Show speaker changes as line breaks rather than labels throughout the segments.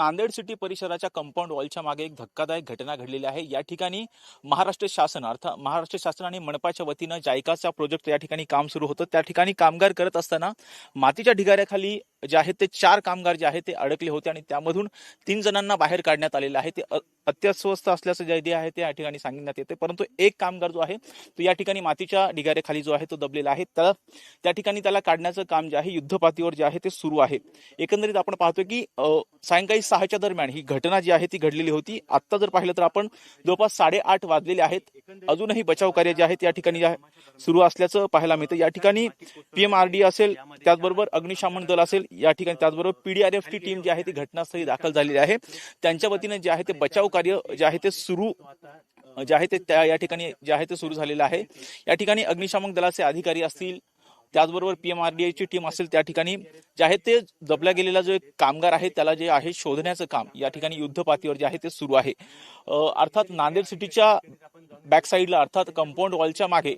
Nanded city परिसराच्या compound वॉलच्या मागे एक धक्कादायक घटना घडलेली आहे। या ठिकाणी महाराष्ट्र शासन अर्थात महाराष्ट्र शासन आणि मनपाच्या वतीनं जायकाचा प्रोजेक्ट या ठिकाणी काम सुरू होतं। त्या ठिकाणी कामगार करत असताना मातीच्या ढिगाऱ्याखाली जे आहेत ते 4 कामगार जे आहेत ते अडकले होते आणि त्यामधून 3 जणांना बाहेर काढण्यात आलेले आहे। ते अत्यस्वस्थ असल्याचं जे idea आहे ते या ठिकाणी सांगण्यात येते, परंतु एक कामगार जो आहे तो या ठिकाणी मातीच्या ढिगाऱ्याखाली जो आहे तो दबलेला आहे। त्या ठिकाणी त्याला काढण्याचं काम जे आहे युद्धपातळीवर जे आहे ते सुरू आहे। एकंदरीत आपण पाहतो की सायंकाळी 6च्या दरम्यान ही घटना जी आहे ती घडलेली होती। आता जर पाहिलं तर आपण जवळपास 8:30 वाजलेले आहेत, अजूनही बचाव कार्य जे आहे त्या ठिकाणी सुरू असल्याचं पाहायला मिळतं। या ठिकाणी PMRD असेल, त्याचबरोबर अग्निशमन दल असेल, या ठिकाणी त्याचबरोबर PDRF ची टीम जी आहे ती घटनास्थळी दाखल झालेली आहे। त्यांच्या वतीने जे आहे ते बचाव कार्य जे आहे ते सुरू जे आहे ते या ठिकाणी जे आहे ते सुरू झालेलं आहे। या ठिकाणी अग्निशमन दलाचे अधिकारी असतील, त्याचबरोबर PMRDA ची टीम असेल, त्या ठिकाणी जे आहे ते दबला गेलेला जो एक कामगार आहे त्याला जे आहे शोधण्याचं काम या ठिकाणी युद्धपातळीवर जे आहे ते सुरू आहे। अर्थात नांदेड सिटीच्या बॅक साईडला अर्थात कंपाऊंड वॉलच्या मागे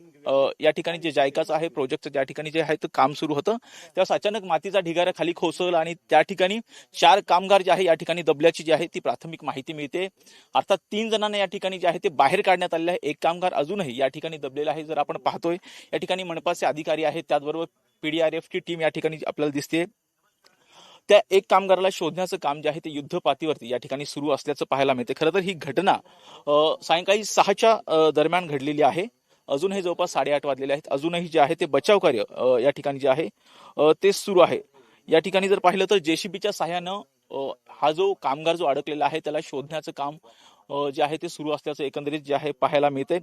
या ठिकाणी जे जायकाचं आहे प्रोजेक्टचं त्या ठिकाणी जे आहे ते काम सुरू होतं, त्यावेळेस अचानक मातीचा ढिगारा खाली कोसळला आणि त्या ठिकाणी 4 कामगार जे आहे या ठिकाणी दबल्याची जी आहे ती प्राथमिक माहिती मिळते। अर्थात 3 जणांना या ठिकाणी जे आहे ते बाहेर काढण्यात आलेले आहे। एक कामगार अजूनही या ठिकाणी दबलेला आहे। जर आपण पाहतोय या ठिकाणी मनपाचे अधिकारी आहेत, त्याचबरोबर PDRF ची टीम या ठिकाणी आपल्याला दिसते। त्या एक कामगाराला शोधण्याचं काम जे आहे ते युद्ध पातळीवरती या ठिकाणी सुरू असल्याचं पाहायला मिळते। खरं तर ही घटना सायंकाळी 6च्या दरम्यान घडलेली आहे। अजूनही जवळपास 8:30 वाजलेले आहेत। अजूनही जे आहे ते बचाव कार्य या ठिकाणी जे आहे ते सुरू आहे। या ठिकाणी जर पाहिलं तर JCBच्या सहाय्यानं हा जो कामगार जो अडकलेला आहे त्याला शोधण्याचं काम जे आहे ते सुरू असल्याचं एकंदरीत जे आहे पाहायला मिळते।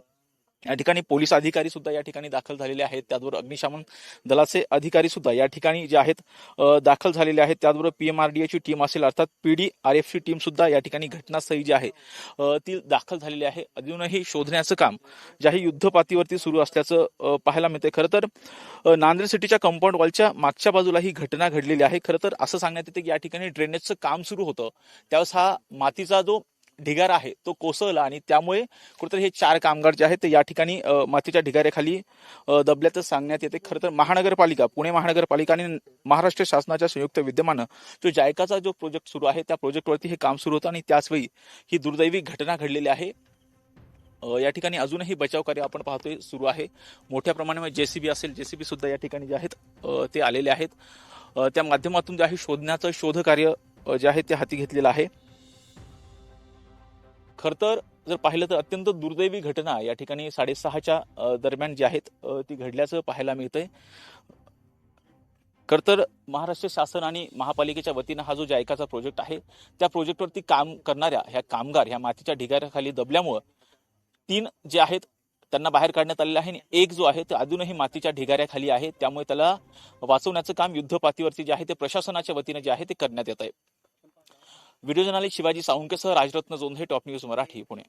या ठिकाणी पोलीस अधिकारी सुद्धा या ठिकाणी दाखल झालेले आहेत, त्याचबरोबर अग्निशमन दलाचे अधिकारी सुद्धा या ठिकाणी जे आहेत दाखल झालेले आहेत। त्याचबरोबर PMRDA ची टीम असेल, अर्थात PDRF ची टीम सुद्धा या ठिकाणी घटनास्थळी जी आहे ती दाखल झालेली आहे। अजूनही शोधण्याचं काम जे आहे युद्धपातळीवरती सुरू असल्याचं पाहायला मिळते। खरं तर नांदेड सिटीच्या कंपाऊंड वॉलच्या मागच्या बाजूला ही घटना घडलेली आहे। खरं तर असं सांगण्यात येते की या ठिकाणी ड्रेनेजचं काम सुरू होतं, त्यावेळेस हा मातीचा जो ढिगारा आहे तो कोसळला आणि त्यामुळे कुठेतरी हे 4 कामगार जे आहेत ते या ठिकाणी मातीच्या ढिगाऱ्याखाली दबल्याचं सांगण्यात येते। खरं तर महानगरपालिका, पुणे महानगरपालिका आणि महाराष्ट्र शासनाच्या संयुक्त विद्यमानं जो जायकाचा जो प्रोजेक्ट सुरू आहे त्या प्रोजेक्टवरती हे काम सुरू होतं आणि त्याचवेळी ही दुर्दैवी घटना घडलेली आहे। या ठिकाणी अजूनही बचाव कार्य आपण पाहतोय सुरू आहे। मोठ्या प्रमाणामध्ये JCB असेल, JCB सुद्धा या ठिकाणी जे आहेत ते आलेले आहेत। त्या माध्यमातून जे आहे शोधण्याचं शोध कार्य जे आहे ते हाती घेतलेलं आहे। खरं तर जर पाहिलं तर अत्यंत दुर्दैवी घटना या ठिकाणी 6:30च्या दरम्यान जी आहेत ती घडल्याचं पाहायला मिळतंय। खरं तर महाराष्ट्र शासन आणि महापालिकेच्या वतीनं हा जो जायकाचा प्रोजेक्ट आहे त्या प्रोजेक्टवरती काम करणाऱ्या ह्या कामगार ह्या मातीच्या ढिगाऱ्याखाली दबल्यामुळं 3 जे आहेत त्यांना बाहेर काढण्यात आलेलं आहे आणि एक जो आहे तो अजूनही मातीच्या ढिगाऱ्याखाली आहे। त्यामुळे त्याला वाचवण्याचं काम युद्धपातळीवरती जे आहे ते प्रशासनाच्या वतीने जे आहे ते करण्यात येत आहे। व्हिडिओ जर्नलिस्ट शिवाजी साळुंकेसह राजरत्न जोंधे, टॉप न्यूज मराठी, पुणे।